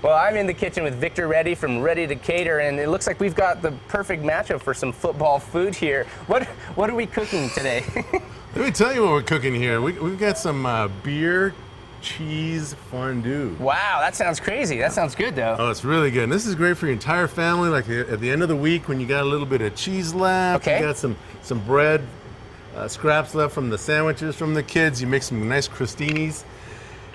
Well, I'm in the kitchen with Victor Rede from Ready to Cater, and it looks like we've got the perfect matchup for some football food here. What are we cooking today? Let me tell you what we're cooking here. We've got some beer cheese fondue. Wow, that sounds crazy. That sounds good, though. Oh, it's really good. And this is great for your entire family. Like at the end of the week, when you got a little bit of cheese left, okay. You got some bread scraps left from the sandwiches from the kids. You make some nice crostinis.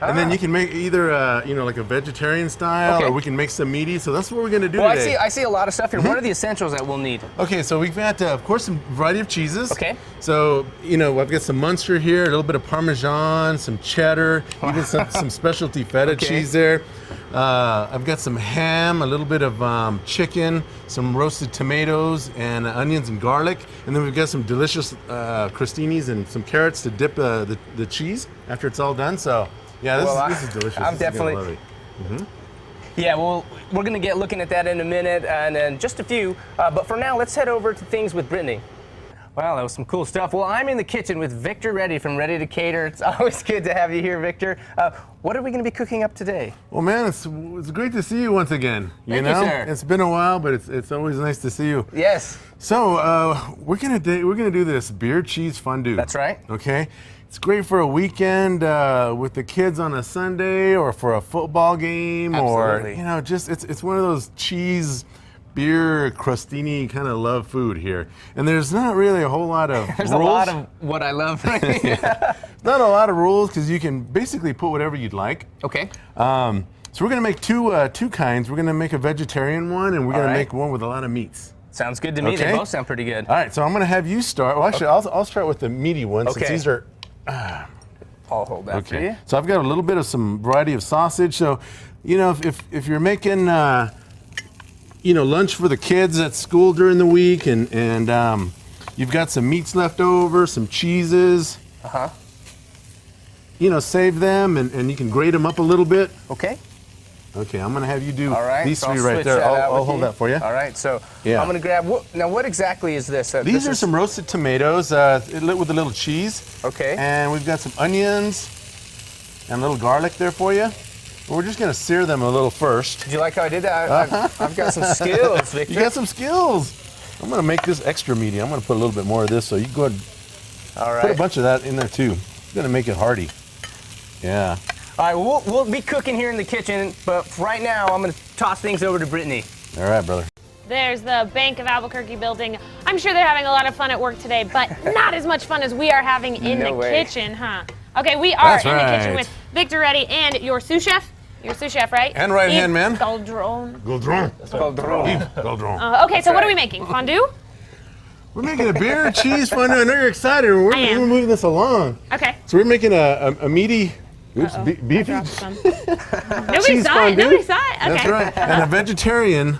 And then you can make either, like a vegetarian style, or we can make some meaty. So that's what we're going to do today. Well, I see a lot of stuff here. What are the essentials that we'll need? Okay, so we've got, of course, some variety of cheeses. Okay. So, I've got some Munster here, a little bit of Parmesan, some cheddar, even some specialty feta cheese there. I've got some ham, a little bit of chicken, some roasted tomatoes, and onions and garlic. And then we've got some delicious crostinis and some carrots to dip the cheese after it's all done. So. Yeah, this is delicious. I'm definitely. Love it. Yeah, well, we're going to get looking at that in a minute, and then just a few. But for now, let's head over to things with Brittany. Wow, that was some cool stuff. Well, I'm in the kitchen with Victor Rede from Ready to Cater. It's always good to have you here, Victor. What are we going to be cooking up today? Well, man, it's great to see you once again. Thank you, sir. It's been a while, but it's always nice to see you. Yes. So we're gonna do this beer cheese fondue. That's right. Okay. It's great for a weekend with the kids on a Sunday, or for a football game. Absolutely. Or just it's one of those cheese, beer, crostini kind of love food here. And there's not really a whole lot of There's rules. a lot of what I love. Not a lot of rules, because you can basically put whatever you'd like. Okay. So we're gonna make two kinds. We're gonna make a vegetarian one, and we're gonna make one with a lot of meats. Sounds good to me. Okay. They both sound pretty good. All right, so I'm gonna have you start. Well, actually, I'll start with the meaty one, since these are. I'll hold that for you. So I've got a little bit of some variety of sausage. So, if you're making, lunch for the kids at school during the week, and you've got some meats left over, some cheeses. Save them, and you can grate them up a little bit. Okay. Okay, I'm gonna have you do these so three right there. I'll hold that for you. All right, so I'm gonna grab. What exactly is this? These are some roasted tomatoes with a little cheese. Okay. And we've got some onions and a little garlic there for you. We're just gonna sear them a little first. Did you like how I did that? I've got some skills, Victor. You got some skills. I'm gonna make this extra meaty. I'm gonna put a little bit more of this, so you go ahead. All right. Put a bunch of that in there too. It's gonna make it hearty. Yeah. All right, we'll be cooking here in the kitchen, but right now I'm going to toss things over to Brittany. All right, brother. There's the Bank of Albuquerque building. I'm sure they're having a lot of fun at work today, but not as much fun as we are having in the kitchen, huh? Okay, we are in the kitchen with Victor Rede and your sous chef. Your sous chef, right? And right-hand man. Galdron. Okay, so what are we making? Fondue? We're making a beer cheese fondue. I know you're excited. We're moving this along. Okay. So we're making a meaty. Oops, beefy. Nobody saw it. Nobody saw it. Okay. That's right. And a vegetarian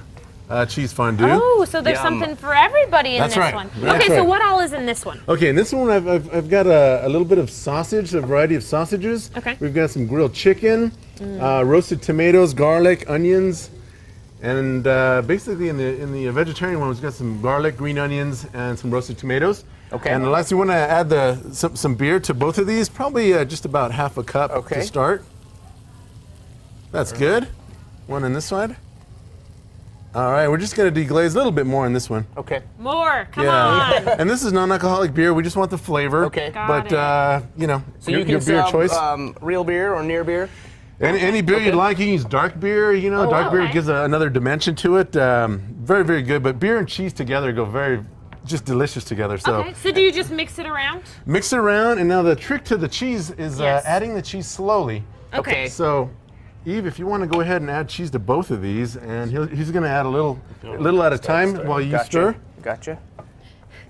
cheese fondue. Oh, so there's something for everybody in this one. Okay, so what all is in this one? Okay, in this one I've got a little bit of sausage, a variety of sausages. Okay. We've got some grilled chicken, roasted tomatoes, garlic, onions, and basically in the vegetarian one we've got some garlic, green onions, and some roasted tomatoes. Okay. And unless you want to add some beer to both of these, probably just about half a cup to start. That's good. One on this side. All right, we're just going to deglaze a little bit more on this one. Okay. More, come on. And this is non-alcoholic beer. We just want the flavor. Okay. Got so your you can beer sell, choice. Real beer or near beer? Any beer you'd like. You can use dark beer. Dark beer gives another dimension to it. Very, very good. But beer and cheese together go just delicious together. So do you just mix it around? Mix it around, and now the trick to the cheese is adding the cheese slowly. Okay. So, Eve, if you want to go ahead and add cheese to both of these, and he's going to add a little at a time while you stir. Gotcha.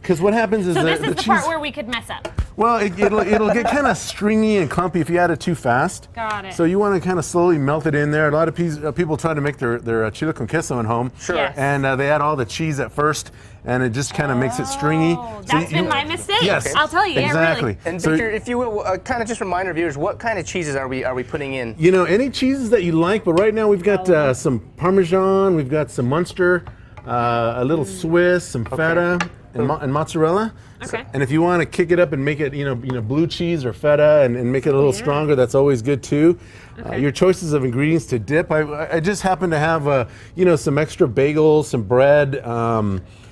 Because what happens is so this the is the cheese, part where we could mess up. Well, it'll get kind of stringy and clumpy if you add it too fast. Got it. So you want to kind of slowly melt it in there. A lot of people try to make their chile con queso at home. Sure. Yes. And they add all the cheese at first, and it just kind of makes it stringy. That's been my mistake. Yes. I'll tell you. Exactly. Yeah, really. And Victor, if you will, kind of just remind our viewers, what kind of cheeses are we putting in? Any cheeses that you like, but right now we've got some Parmesan, we've got some Munster, a little Swiss, some feta, and mozzarella. Okay. And if you want to kick it up and make it, blue cheese or feta and make it a little stronger, that's always good too. Okay. Your choices of ingredients to dip. I just happen to have, some extra bagels, some bread.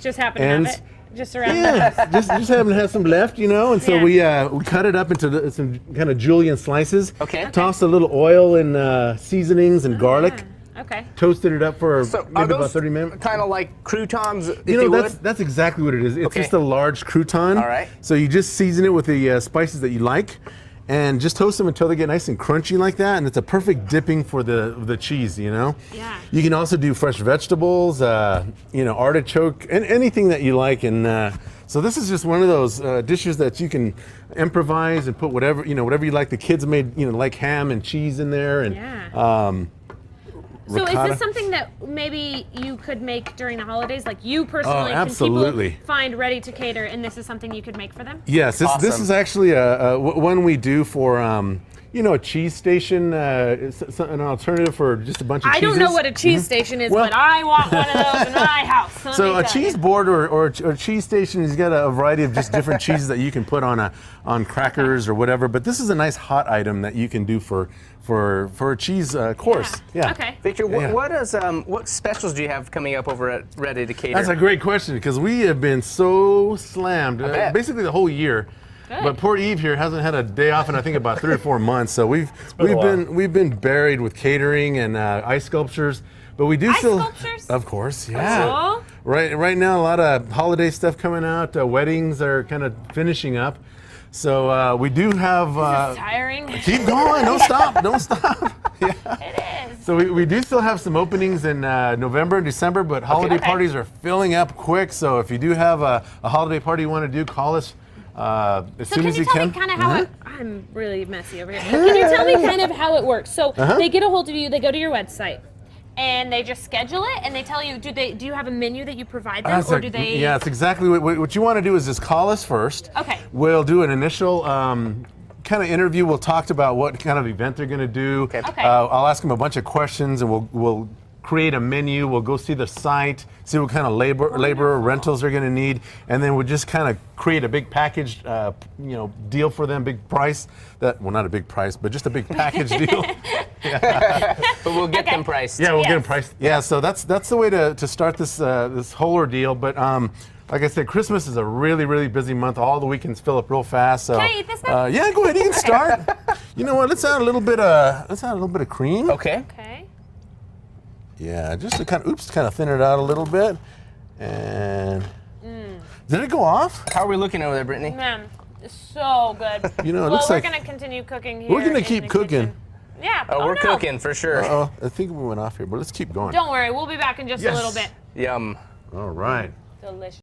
Just happen to have it. Just around the Yeah, house. just happen to have some left, and so we cut it up into some kind of julienne slices. Okay. Tossed a little oil and seasonings and garlic. Okay. Toasted it up for So maybe about 30 minutes. Kind of like croutons, if you would? That's exactly what it is. It's Okay. just a large crouton. All right. So you just season it with the spices that you like, and just toast them until they get nice and crunchy like that. And it's a perfect dipping for the cheese. Yeah. You can also do fresh vegetables, artichoke, and anything that you like. And so this is just one of those dishes that you can improvise and put whatever you like. The kids made like ham and cheese in there, and So ricotta. is this something that maybe you could make during the holidays? Like you personally, absolutely. Can people find Ready to Cater, and this is something you could make for them? Yes, this Awesome. is actually one we do for a cheese station, it's an alternative for just a bunch of cheeses. I don't know what a cheese station is, Well- but I want one of those in my house. let So me a tell cheese you. board or a cheese station has got a variety of just different cheeses that you can put on crackers or whatever. But this is a nice hot item that you can do for a cheese course. Yeah. Okay. Victor, Yeah. what specials do you have coming up over at Ready to Cater? That's a great question because we have been so slammed bet. basically the whole year. Good. But poor Eve here hasn't had a day off in I think about 3 or 4 months. So we've been a while. been buried with catering and ice sculptures. But we do Ice still, sculptures? of course, yeah. Cool. Right now, a lot of holiday stuff coming out. Weddings are kind of finishing up. So we do have. This is tiring. Keep going! Don't stop! Don't stop! Yeah. It is. So we do still have some openings in November and December, but holiday Okay. parties are filling up quick. So if you do have a holiday party you want to do, call us as So soon can as you you tell can. me kind of how it? I'm really messy over here. But can you tell me kind of how it works? So they get a hold of you. They go to your website. And they just schedule it, and they tell you. Do you have a menu that you provide them, or do they? Yeah, it's exactly what you want to do is just call us first. Okay. We'll do an initial kind of interview. We'll talk about what kind of event they're going to do. Okay. Okay. I'll ask them a bunch of questions, and we'll create a menu. We'll go see the site, see what kind of labor rentals they're going to need, and then we'll just kind of create a big package, deal for them, big price. Not a big price, but just a big package deal. But we'll get them priced. Yeah, we'll get them Yes. priced. Yeah, so that's the way to start this whole ordeal. But like I said, Christmas is a really, really busy month. All the weekends fill up real fast. So Can I eat this now? yeah, go ahead. You can start. You know what? Let's add a little bit of cream. Okay. Okay. Yeah, just to kind of thin it out a little bit. And did it go off? How are we looking over there, Brittany? Man, it's so good. You know, it well, looks we're like gonna continue cooking here. we're gonna in keep the cooking. kitchen. Yeah. Oh, we're no. cooking for sure. Oh, I think we went off here, but let's keep going. Don't worry, we'll be back in just a Yes. little bit. Yum. All right. Delicious.